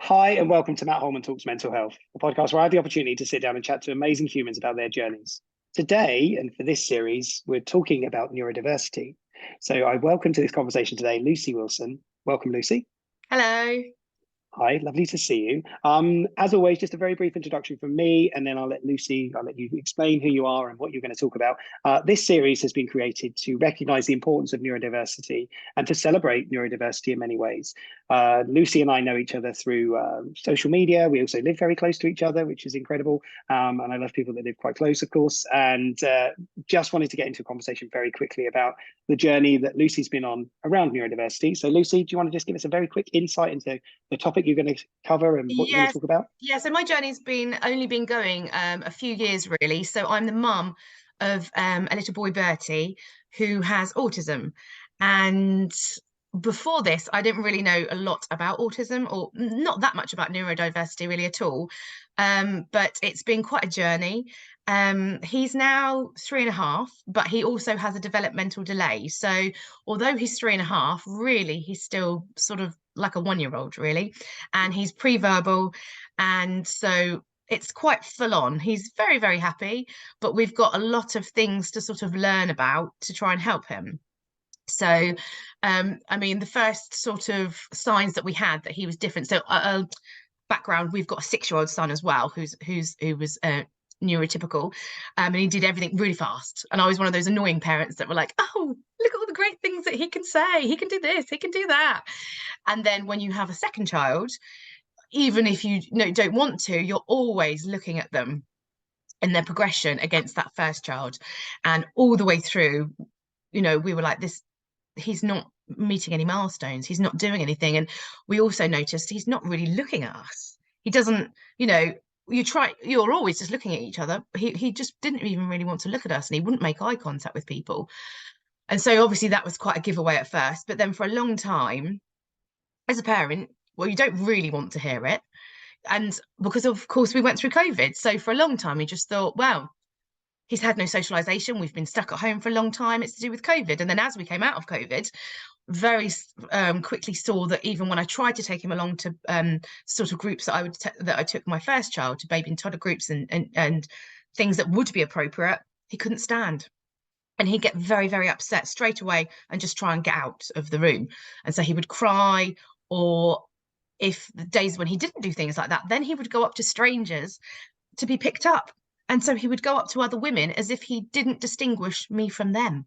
Hi, and welcome to Matt Holman Talks Mental Health, a podcast where I have the opportunity to sit down and chat to amazing humans about their journeys. Today, and for this series, we're talking about neurodiversity. So I welcome to this conversation today, Lucy Wilson. Welcome, Lucy. Hello. Hi, lovely to see you. As always, just a very brief introduction from me, and then I'll let you explain who you are and what you're going to talk about. This series has been created to recognise the importance of neurodiversity and to celebrate neurodiversity in many ways. Lucy and I know each other through social media. We also live very close to each other, which is incredible. And I love people that live quite close, of course. And just wanted to get into a conversation very quickly about the journey that Lucy's been on around neurodiversity. So Lucy, do you want to just give us a very quick insight into the topic you're going to cover and what you're going to talk about? Yeah, so my journey's only been going a few years really. So I'm the mum of a little boy, Bertie, who has autism. And before this, I didn't really know a lot about autism, or not that much about neurodiversity really at all. But it's been quite a journey. He's now 3.5, but he also has a developmental delay. So although he's 3.5, really he's still sort of like a 1-year-old really, and he's pre-verbal, and so it's quite full on. He's very, very happy, but we've got a lot of things to sort of learn about to try and help him. So I mean, the first sort of signs that we had that he was different, so background, we've got a 6-year-old son as well who was neurotypical, and he did everything really fast, and I was one of those annoying parents that were like, oh, look at all the great things that he can say, he can do this, he can do that. And then when you have a second child, even if you don't want to, you're always looking at them and their progression against that first child, and all the way through, we were like, this, he's not meeting any milestones, he's not doing anything. And we also noticed he's not really looking at us. He doesn't, you're always just looking at each other. He just didn't even really want to look at us, and he wouldn't make eye contact with people. And so obviously that was quite a giveaway at first, but then for a long time as a parent, well, you don't really want to hear it. And because of course we went through COVID, so for a long time we just thought, well, he's had no socialization, we've been stuck at home for a long time, it's to do with COVID. And then as we came out of COVID, very quickly saw that even when I tried to take him along to sort of groups that I took my first child to, baby and toddler groups and things that would be appropriate, he couldn't stand. And he'd get very, very upset straight away and just try and get out of the room. And so he would cry, or if the days when he didn't do things like that, then he would go up to strangers to be picked up. And so he would go up to other women as if he didn't distinguish me from them,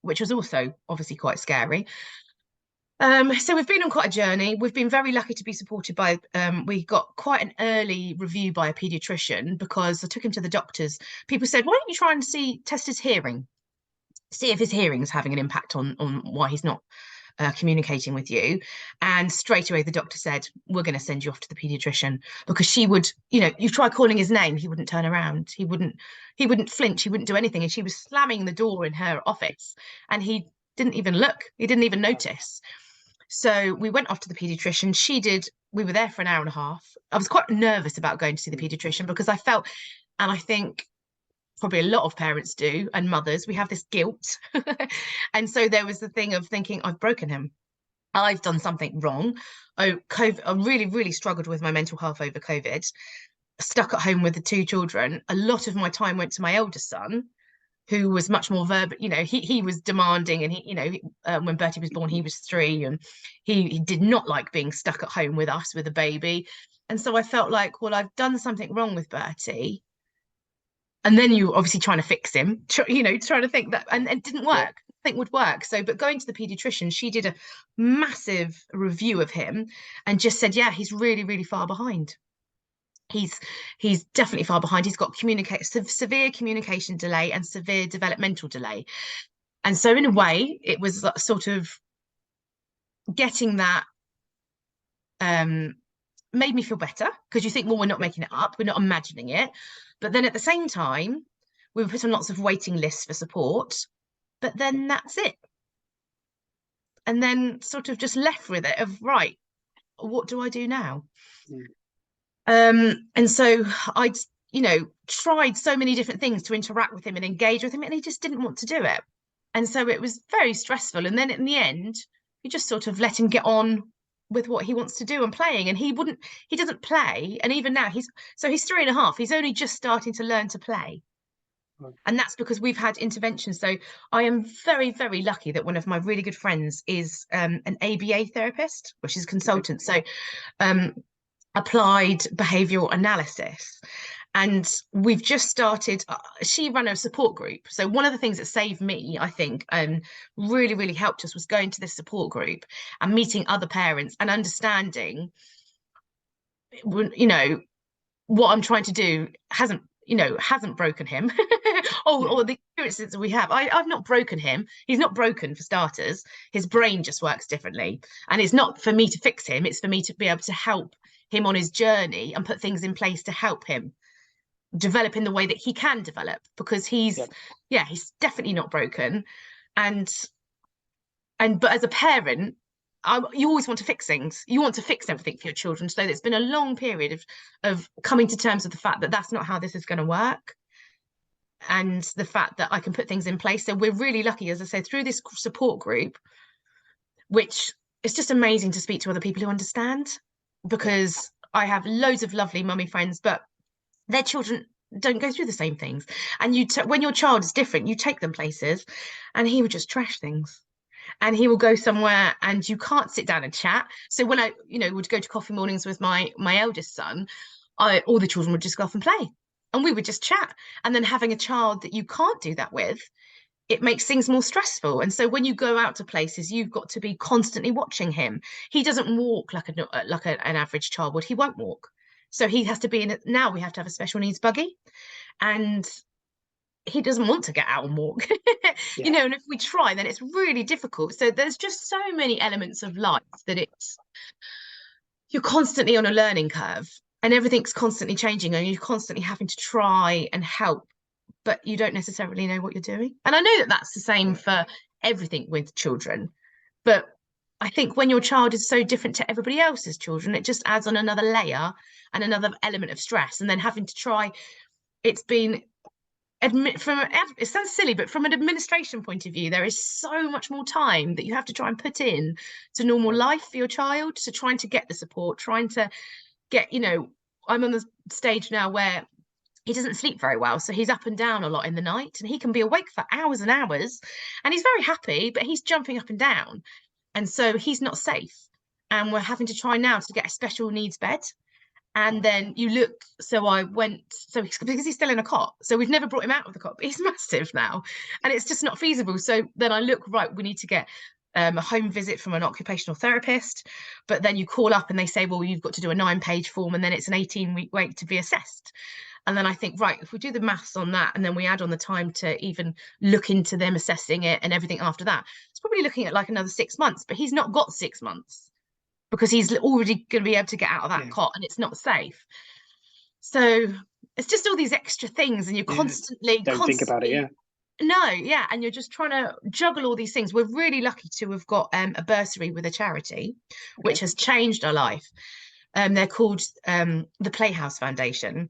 which was also obviously quite scary. So we've been on quite a journey. We've been very lucky to be supported by, we got quite an early review by a paediatrician, because I took him to the doctors. People said, why don't you try and test his hearing, see if his hearing is having an impact on why he's not communicating with you. And straight away the doctor said, we're going to send you off to the paediatrician, because she would, you try calling his name, he wouldn't turn around, he wouldn't flinch, he wouldn't do anything, and she was slamming the door in her office, and he didn't even look, he didn't even notice. So we went off to the paediatrician. We were there for an hour and a half. I was quite nervous about going to see the paediatrician, because I felt, and I think probably a lot of parents do, and mothers, we have this guilt. And so there was the thing of thinking, I've broken him, I've done something wrong. I really, really struggled with my mental health over COVID, stuck at home with the 2 children. A lot of my time went to my eldest son, who was much more verbal. He was demanding, and when Bertie was born, he was 3, and he did not like being stuck at home with us with a baby. And so I felt like, well, I've done something wrong with Bertie. And then you obviously trying to fix him, trying to think that, and it didn't work. Yeah. Think would work. So, but going to the paediatrician, she did a massive review of him and just said, yeah, he's really, really far behind. He's definitely far behind. He's got severe communication delay and severe developmental delay. And so in a way, it was sort of getting that made me feel better, because you think, well, we're not making it up, we're not imagining it. But then at the same time, we were put on lots of waiting lists for support, but then that's it. And then sort of just left with it of, right, what do I do now? And so I'd, tried so many different things to interact with him and engage with him, and he just didn't want to do it. And so it was very stressful. And then in the end, you just sort of let him get on with what he wants to do and playing, and he doesn't play. And even now he's 3.5, he's only just starting to learn to play. And that's because we've had interventions. So I am very, very lucky that one of my really good friends is an ABA therapist, which is a consultant. So applied behavioural analysis. And we've just started, she ran a support group. So one of the things that saved me, I think, really, really helped us was going to this support group and meeting other parents and understanding, you know, what I'm trying to do hasn't broken him. or the experiences that we have. I've not broken him. He's not broken, for starters. His brain just works differently. And it's not for me to fix him. It's for me to be able to help him on his journey and put things in place to help him develop in the way that he can develop, because he's definitely not broken. But as a parent, you always want to fix things. You want to fix everything for your children. So it's been a long period of coming to terms with the fact that that's not how this is going to work, and the fact that I can put things in place. So we're really lucky, as I said, through this support group, which is just amazing to speak to other people who understand, because I have loads of lovely mummy friends, but their children don't go through the same things. And when your child is different, you take them places, and he would just trash things. And he will go somewhere and you can't sit down and chat. So when I, would go to coffee mornings with my eldest son, all the children would just go off and play, and we would just chat. And then having a child that you can't do that with, it makes things more stressful. And so when you go out to places, you've got to be constantly watching him. He doesn't walk like an average child would. He won't walk. So he has to be in it. Now we have to have a special needs buggy, and he doesn't want to get out and walk. And if we try, then it's really difficult. So there's just so many elements of life that you're constantly on a learning curve, and everything's constantly changing, and you're constantly having to try and help, but you don't necessarily know what you're doing. And I know that that's the same for everything with children, but I think when your child is so different to everybody else's children, it just adds on another layer and another element of stress. And then having to try, it sounds silly, but from an administration point of view, there is so much more time that you have to try and put in to normal life for your child. So trying to get the support, trying to get, I'm on the stage now where he doesn't sleep very well. So he's up and down a lot in the night, and he can be awake for hours and hours, and he's very happy, but he's jumping up and down. And so he's not safe. And we're having to try now to get a special needs bed. And then because he's still in a cot, so we've never brought him out of the cot, but he's massive now, and it's just not feasible. So then I look, right, we need to get a home visit from an occupational therapist, but then you call up and they say, well, you've got to do a 9-page form, and then it's an 18-week wait to be assessed. And then I think, right, if we do the maths on that, and then we add on the time to even look into them assessing it and everything after that, it's probably looking at like another 6 months. But he's not got 6 months, because he's already going to be able to get out of that cot, and it's not safe. So it's just all these extra things, and you're constantly think about it. And you're just trying to juggle all these things. We're really lucky to have got a bursary with a charity, which has changed our life. They're called the Playhouse Foundation.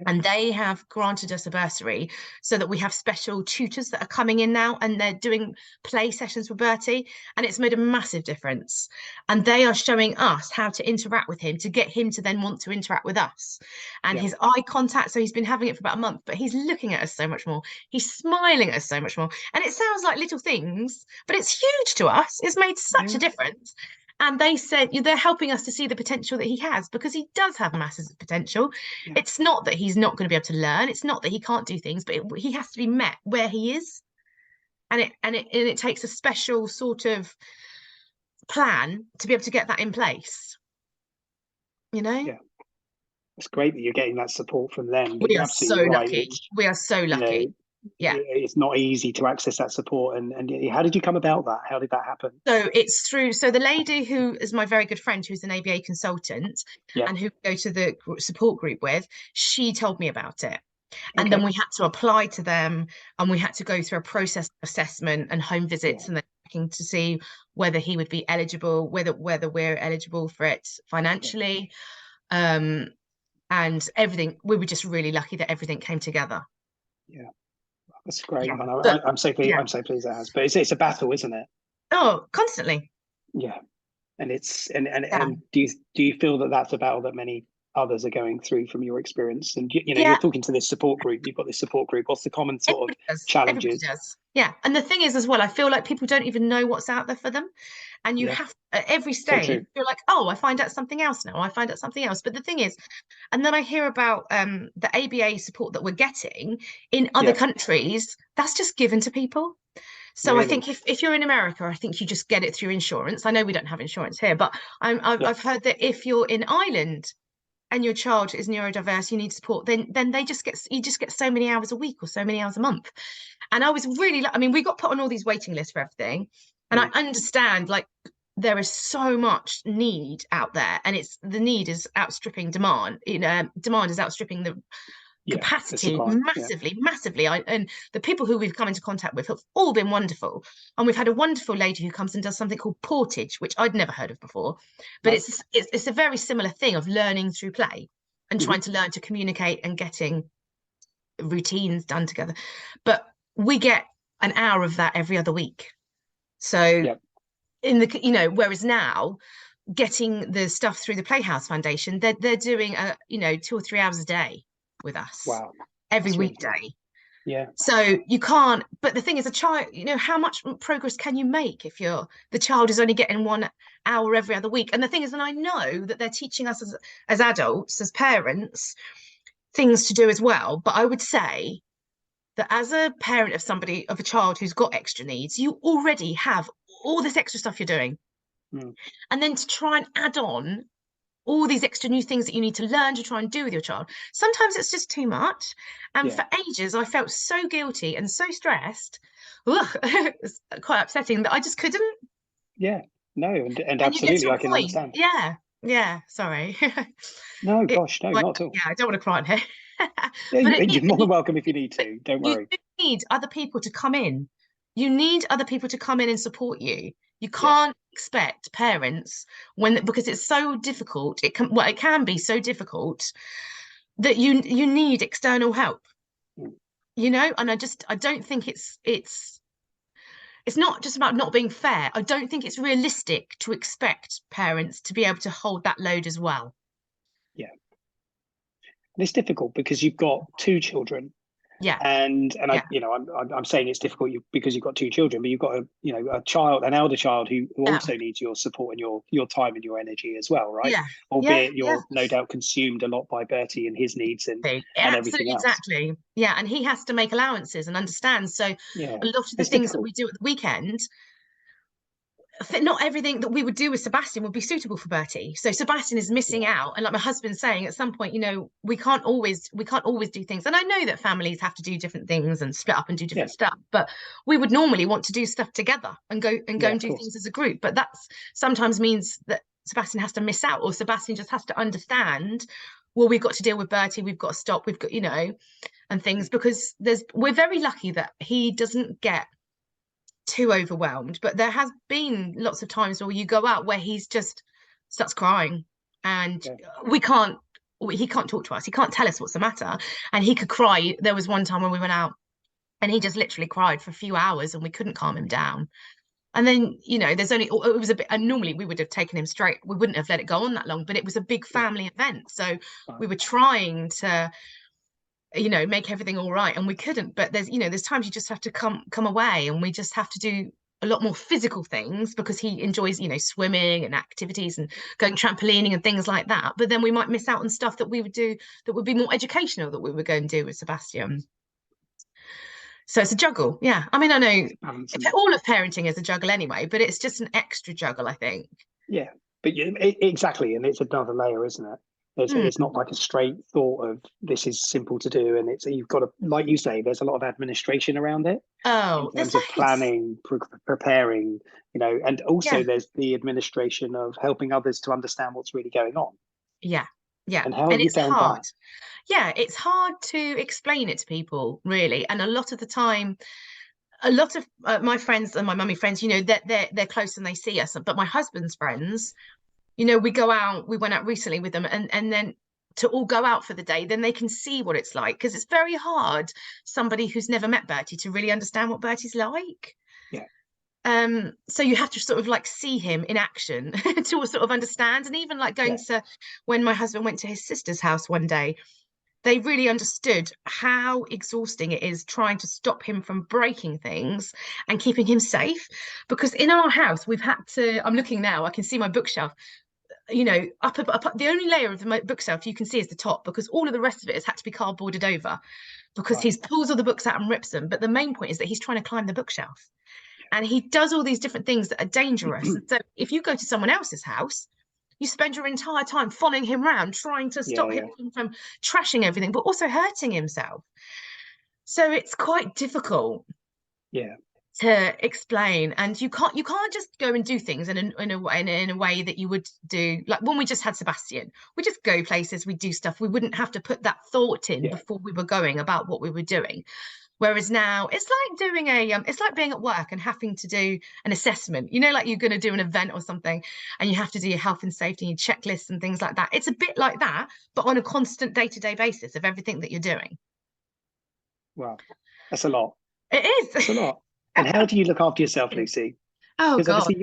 And they have granted us a bursary so that we have special tutors that are coming in now, and they're doing play sessions with Bertie, and it's made a massive difference. And they are showing us how to interact with him to get him to then want to interact with us. And his eye contact, so he's been having it for about a month, but he's looking at us so much more. He's smiling at us so much more. And it sounds like little things, but it's huge to us. It's made such a difference. And they said they're helping us to see the potential that he has, because he does have massive potential. It's not that he's not going to be able to learn. It's not that he can't do things, but he has to be met where he is. And it takes a special sort of plan to be able to get that in place. Yeah. It's great that you're getting that support from them. We are so lucky. We are so lucky. It's not easy to access that support. And how did you come about that? How did that happen? So it's through the lady who is my very good friend, who's an ABA consultant and who I go to the support group with, she told me about it. And then we had to apply to them, and we had to go through a process assessment and home visits, and then looking to see whether he would be eligible, whether we're eligible for it financially, and everything. We were just really lucky that everything came together. That's great. I'm so pleased. I'm so pleased it has. But it's a battle, isn't it? Oh, constantly. And it's Yeah. and do you feel that that's a battle that many others are going through from your experience? And you know, you're Yeah, talking to this support group. You've got this support group. What's the common sort of everybody does. Everybody challenges? does. Yeah. And the thing is, as well, I feel like people don't even know what's out there for them. And you Yeah, have, at every so stage, true. you're like, oh, I find out something else now. I find out something else. But the thing is, and then I hear about the ABA support that we're getting in other Yeah, countries, that's just given to people. So I really. think if you're in America, I think you just get it through insurance. I know we don't have insurance here, but Yeah, I've heard that if you're in Ireland and your child is neurodiverse, you need support, then they just get, you just get so many hours a week or so many hours a month. And I was really, I mean, we got put on all these waiting lists for everything. And I mm, understand, like, there is so much need out there, and it's the need is outstripping demand. You know, demand is outstripping the yeah. The capacity supply. Yeah, massively, massively. And the people who we've come into contact with have all been wonderful. And we've had a wonderful lady who comes and does something called portage, which I'd never heard of before. But no. it's a very similar thing of learning through play and Hmm. trying to learn to communicate and getting routines done together. But we get an hour of that every other week. So Yeah. in the, you know, whereas now getting the stuff through the Playhouse Foundation, they're doing 2 or 3 hours a day with us Wow. every That's really good. weekday. Yeah. So you can't, but the thing is, a child, you know, how much progress can you make if the child is only getting 1 hour every other week? And the thing is, and I know that they're teaching us as adults, as parents, things to do as well. But I would say that as a parent of somebody, of a child who's got extra needs, you already have all this extra stuff you're doing. Mm, And then to try and add on all these extra new things that you need to learn to try and do with your child, sometimes it's just too much. And yeah. for ages, I felt so guilty and so stressed. Ugh, it's quite upsetting that I just couldn't. Yeah. No, and And you get to absolutely, a I can point. understand. Yeah. Yeah. Sorry. No, It, gosh, no, like, not at all. yeah, I don't want to cry on here. Yeah, But you're more and than welcome if you need but to. Don't you worry. do need other people to come in. You need other people to come in and support you. You Yeah. can't expect parents because it's so difficult. It can be so difficult that you need external help. Mm, You know, and I don't think it's not just about not being fair. I don't think it's realistic to expect parents to be able to hold that load as well. yeah. And it's difficult because you've got two children. Yeah, And I, yeah, you know, I'm saying it's difficult because you've got two children, but you've got a child, an elder child who yeah, also needs your support and your time and your energy as well, right? yeah, yeah, Albeit yeah. you're no doubt consumed a lot by Bertie and his needs and everything Absolutely, else. exactly. Yeah, and he has to make allowances and understand. So Yeah, a lot of the it's things that difficult. we do at the weekend, not everything that we would do with Sebastian would be suitable for Bertie. So Sebastian is missing Yeah, out. And like my husband's saying, at some point, you know, we can't always do things. And I know that families have to do different things and split up and do yeah, different stuff, but we would normally want to do stuff together and go and yeah, of do course. things as a group. But that's sometimes means that Sebastian has to miss out, or Sebastian just has to understand, well, we've got to deal with Bertie, we've got to stop, we've got, you know, and things, because we're very lucky that he doesn't get too overwhelmed, but there has been lots of times where you go out where he's just starts crying, and Yeah, he can't talk to us, he can't tell us what's the matter, and he could cry. There was one time when we went out and he just literally cried for a few hours and we couldn't calm him down. And then, you know, it was a bit, and normally we would have taken him straight, we wouldn't have let it go on that long, but it was a big yeah, family event, so right. we were trying to, you know, make everything all right, and we couldn't. But there's times you just have to come away, and we just have to do a lot more physical things because he enjoys, you know, swimming and activities and going trampolining and things like that. But then we might miss out on stuff that we would do that would be more educational, that we would go and do with Sebastian. So it's a juggle. Yeah, I mean, I know It's balancing. all of parenting is a juggle anyway, but it's just an extra juggle, I think. Yeah, but exactly, and it's another layer, isn't it? Mm. It's not like a straight thought of this is simple to do, and it's you've got to, like you say, there's a lot of administration around it in Oh, there's terms of loads. planning, preparing, you know, and also Yeah, there's the administration of helping others to understand what's really going on. yeah, yeah, And how and have you it's found hard. that? Yeah, it's hard to explain it to people, really. And a lot of the time, a lot of my friends and my mummy friends, you know, they're close and they see us. But my husband's friends, you know, we went out recently with them, and then to all go out for the day, then they can see what it's like, because it's very hard, somebody who's never met Bertie, to really understand what Bertie's like. Yeah, So you have to sort of like see him in action to sort of understand. And even like going Yeah. to, when my husband went to his sister's house one day, they really understood how exhausting it is trying to stop him from breaking things and keeping him safe. Because in our house, we've had to, I'm looking now, I can see my bookshelf, you know, up the only layer of the bookshelf you can see is the top, because all of the rest of it has had to be cardboarded over, because Right. he pulls all the books out and rips them. But the main point is that he's trying to climb the bookshelf. And he does all these different things that are dangerous. And so if you go to someone else's house, you spend your entire time following him around, trying to Yeah. stop him Yeah. from trashing everything, but also hurting himself. So it's quite difficult Yeah. to explain, and you can't just go and do things in a way that you would do, like when we just had Sebastian. We just go places, we do stuff. We wouldn't have to put that thought in Yeah. before we were going about what we were doing. Whereas now it's like doing it's like being at work and having to do an assessment, you know, like you're going to do an event or something, and you have to do your health and safety and your checklists and things like that. It's a bit like that, but on a constant day-to-day basis of everything that you're doing. Wow. That's a lot. It That's a is. lot. And how do you look after yourself, Lucy? Oh Because God. obviously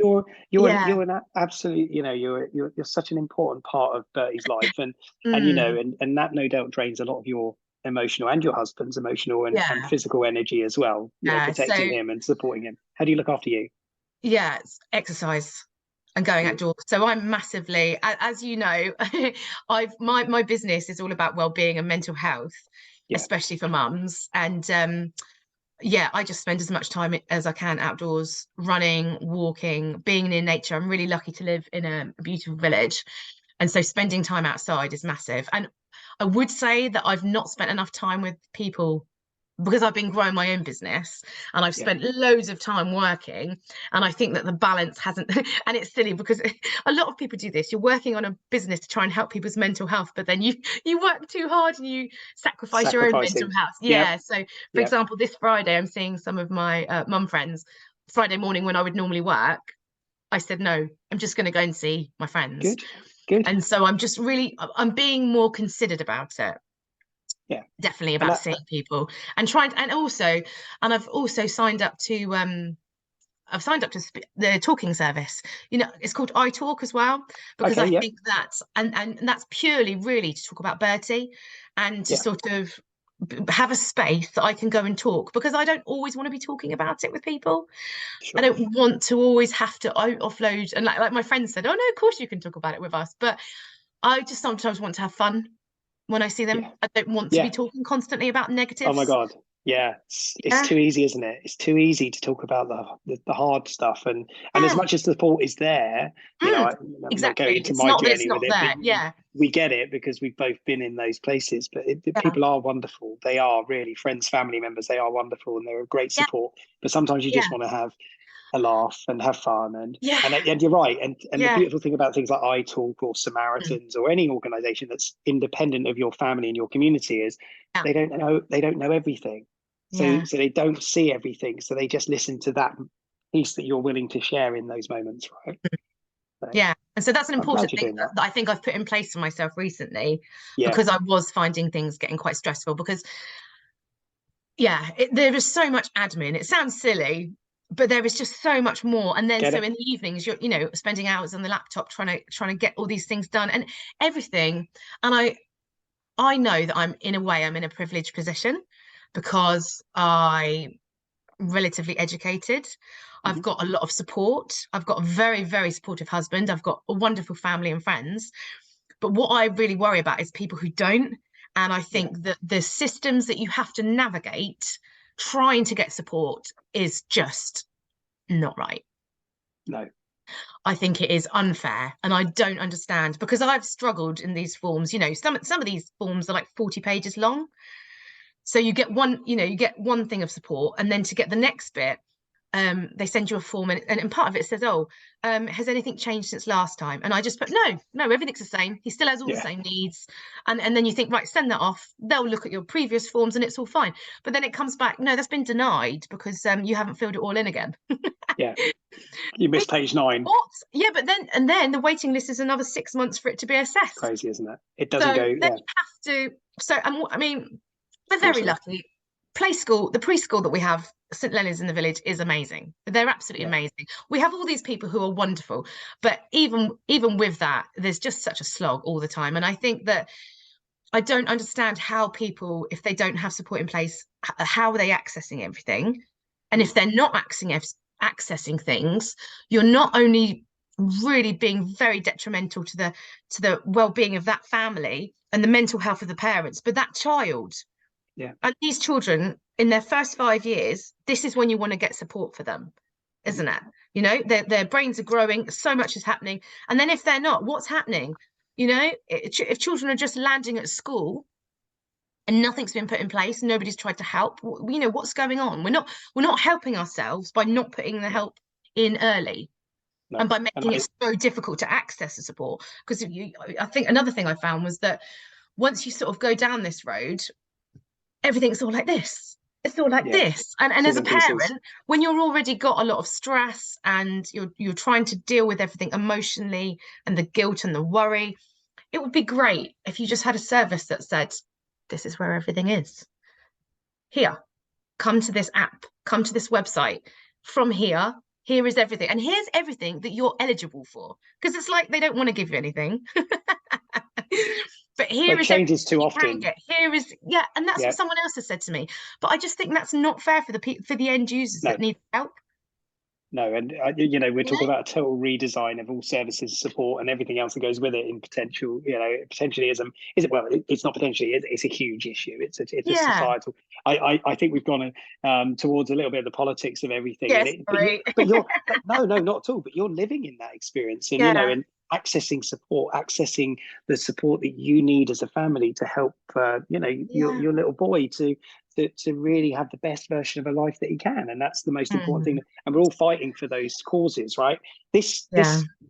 Yeah. you're an absolute, you know, you're such an important part of Bertie's life, and you know, Mm, and that no doubt drains a lot of your emotional and your husband's emotional and yeah. physical energy as well, you know, So protecting him and supporting him. How do you look after you? yeah, it's exercise and going Good. outdoors. So I'm massively, as you know, I've my business is all about well-being and mental health, Yeah. especially for mums. And yeah, I just spend as much time as I can outdoors, running, walking, being in nature. I'm really lucky to live in a beautiful village. And so spending time outside is massive. And I would say that I've not spent enough time with people because I've been growing my own business and I've Yeah. spent loads of time working. And I think that the balance hasn't, and it's silly because a lot of people do this. You're working on a business to try and help people's mental health, but then you work too hard and you sacrifice your own mental Sacrificing. health. Yep. Yeah. So, for Yep. example, this Friday, I'm seeing some of my mum friends. Friday morning, when I would normally work, I said, no, I'm just going to go and see my friends. Good. Good. And so I'm being more considered about it, Yeah. definitely, And about seeing people and trying to, and I've also signed up to the talking service. You know, it's called iTalk as well, because okay. I Yep. think that's and that's purely really to talk about Bertie and to Yeah. sort of have a space that I can go and talk, because I don't always want to be talking about it with people. I Sure. don't want to always have to offload, and like my friend said, oh no, of course you can talk about it with us, but I just sometimes want to have fun when I see Yeah. them. I don't want to be Yeah. talking constantly about Oh my negatives. God. Yeah, it's Yeah. too easy, isn't it? It's too easy to talk about the hard stuff, and as Yeah. much as the support is there, you know, Mm, I'm not going exactly. into It's my not that it's journey not with it, but there. Yeah. we get it because we've both been in those places. But Yeah. people are wonderful. They are really friends, family members. They are wonderful, and they're a great Yeah. support. But sometimes you just Yeah. want to have a laugh and have fun, Yeah. and you're right. And the Yeah. beautiful thing about things like iTalk or Mm, Samaritans or any organisation that's independent of your family and your community is yeah. they don't know everything, so Yeah. they don't see everything, so they just listen to that piece that you're willing to share in those moments, right? So Yeah. And so that's an I'm glad important you're thing doing that. that I think I've put in place for myself recently, Yeah. because I was finding things getting quite stressful. Because yeah, there is so much admin. It sounds silly, but there is just so much more. And then Get so it. in the evenings, you're, spending hours on the laptop trying to get all these things done and everything. And I know that I'm in a privileged position because I'm relatively educated. I've Mhm. got a lot of support. I've got a very, very supportive husband. I've got a wonderful family and friends. But what I really worry about is people who don't. And I Yeah. think that the systems that you have to navigate trying to get support is just not right. No. I think it is unfair, and I don't understand, because I've struggled in these forms. Some of these forms are like 40 pages long. So you get one thing of support, and then to get the next bit, they send you a form, and part of it says, oh, has anything changed since last time? And I just put, no, everything's the same. He still has all the Yeah. same needs. And then you think, right, send that off. They'll look at your previous forms and it's all fine. But then it comes back, no, that's been denied because you haven't filled it all in again. Yeah. You missed page 9. What? Yeah, but then the waiting list is another 6 months for it to be It's assessed. crazy, isn't it? It So doesn't go. then Yeah. you have to. So, I mean, we're Oh, very sorry. lucky. The preschool that we have St Leonard's in the Village is amazing. They're absolutely amazing. We have all these people who are wonderful, but even with that, there's just such a slog all the time. And I think that I don't understand how people, if they don't have support in place, how are they accessing everything? And if they're not accessing things, you're not only really being very detrimental to the well-being of that family and the mental health of the parents, but that child. Yeah. And these children, in their first 5 years, this is when you want to get support for them, isn't it? You know, their brains are growing, so much is happening. And then if they're not, what's happening? You know, if children are just landing at school and nothing's been put in place, nobody's tried to help, you know, what's going on? We're not helping ourselves by not putting the help in early. No. And by making it so difficult to access the support. Because I think another thing I found was that once you sort of go down this road, everything's all like this. It's all like this. And as a parent, when you're already got a lot of stress and you're trying to deal with everything emotionally and the guilt and the worry, it would be great if you just had a service that said, this is where everything is. Here, come to this app, come to this website. From here, here is everything. And here's everything that you're eligible for. Because it's like they don't want to give you anything. But here is changes too often. Here is, and that's what someone else has said to me. But I just think that's not fair for the end users that need help. No, and you know, we're talking about a total redesign of all services, support, and everything else that goes with it. In potential, you know, potentialism is it? Well, it's not potentially. It's a huge issue. It's a societal. I think we've gone towards a little bit of the politics of everything. Yes, but you're no, not at all. But you're living in that experience, and you know, and accessing support, accessing the support that you need as a family to help, you know, your little boy to really have the best version of a life that he can. And that's the most important thing. And we're all fighting for those causes, right? This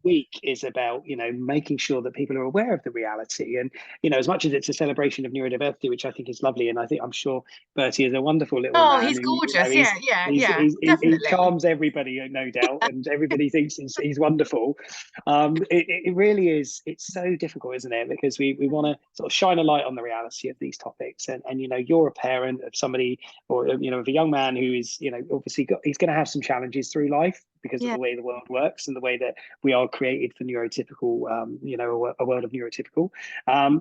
week is about, you know, making sure that people are aware of the reality. And, you know, as much as it's a celebration of neurodiversity, which I think is lovely. And I'm sure Bertie is a wonderful little man. He's gorgeous. You know, he charms everybody, no doubt. And everybody thinks he's wonderful. It really is. It's so difficult, isn't it? Because we want to sort of shine a light on the reality of these topics. And you know, you're a parent of somebody, or you know, of a young man who is, you know, obviously he's going to have some challenges through life because of the way the world works and the way that we are created for neurotypical, you know, a world of neurotypical.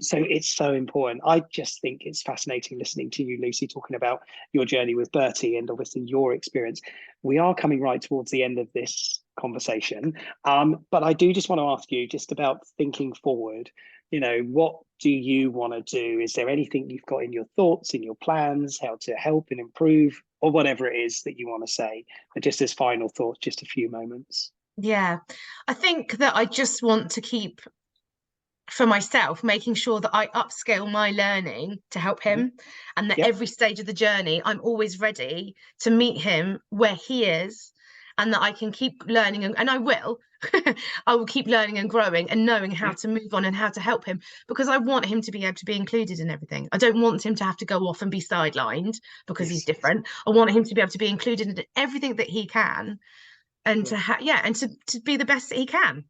So it's so important. I just think it's fascinating listening to you, Lucy, talking about your journey with Bertie and obviously your experience. We are coming right towards the end of this conversation, but I do just want to ask you just about thinking forward. You know, what do you want to do? Is there anything you've got in your thoughts, in your plans, how to help and improve, or whatever it is that you want to say? And just as final thoughts, just a few moments. Yeah, I think that I just want to keep, for myself, making sure that I upscale my learning to help him, and that every stage of the journey, I'm always ready to meet him where he is, and that I can keep learning, and I will. I will keep learning and growing and knowing how to move on and how to help him, because I want him to be able to be included in everything. I don't want him to have to go off and be sidelined because he's different. I want him to be able to be included in everything that he can, and to be the best that he can.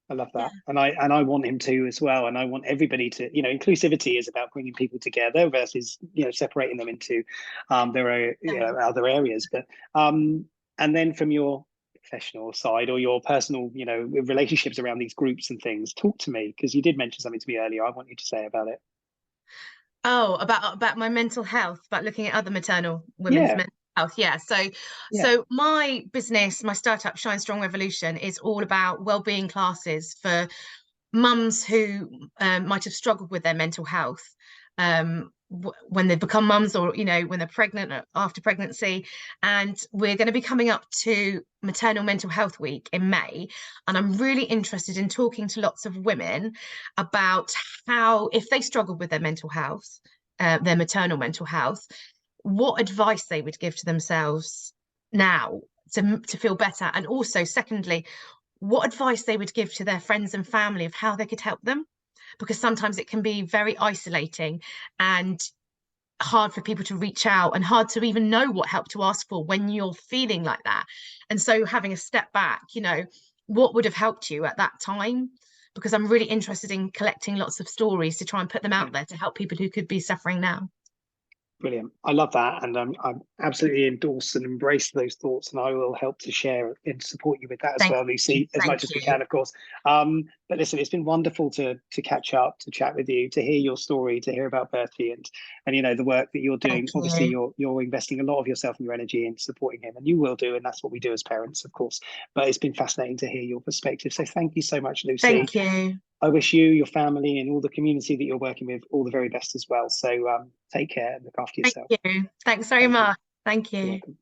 I love that. And I want him to as well. And I want everybody to, you know, inclusivity is about bringing people together versus, you know, separating them into their other areas. But and then from your professional side or your personal, you know, relationships around these groups and things, talk to me, because you did mention something to me earlier. I want you to say about it. Oh, about my mental health, about looking at other maternal women's mental health. So my business, my startup Shine Strong Revolution, is all about wellbeing classes for mums who might have struggled with their mental health when they become mums, or you know, when they're pregnant or after pregnancy. And we're going to be coming up to Maternal Mental Health Week in May, and I'm really interested in talking to lots of women about how, if they struggle with their mental health, their maternal mental health, what advice they would give to themselves now to feel better, and also secondly, what advice they would give to their friends and family of how they could help them, because sometimes it can be very isolating and hard for people to reach out, and hard to even know what help to ask for when you're feeling like that. And so having a step back, you know, what would have helped you at that time? Because I'm really interested in collecting lots of stories to try and put them out there to help people who could be suffering now. Brilliant. I love that. And I'm absolutely endorse and embrace those thoughts. And I will help to share and support you with that as well, Lucy, as much as we can, of course. But listen, it's been wonderful to catch up, to chat with you, to hear your story, to hear about Bertie and you know, the work that you're doing. Thank Obviously, you. you're investing a lot of yourself and your energy in supporting him, and you will do. And that's what we do as parents, of course. But it's been fascinating to hear your perspective. So thank you so much, Lucy. Thank you. I wish you, your family, and all the community that you're working with all the very best as well. So take care and look after Thank yourself. you. Thanks very Thank you. much. Thank You're you. welcome.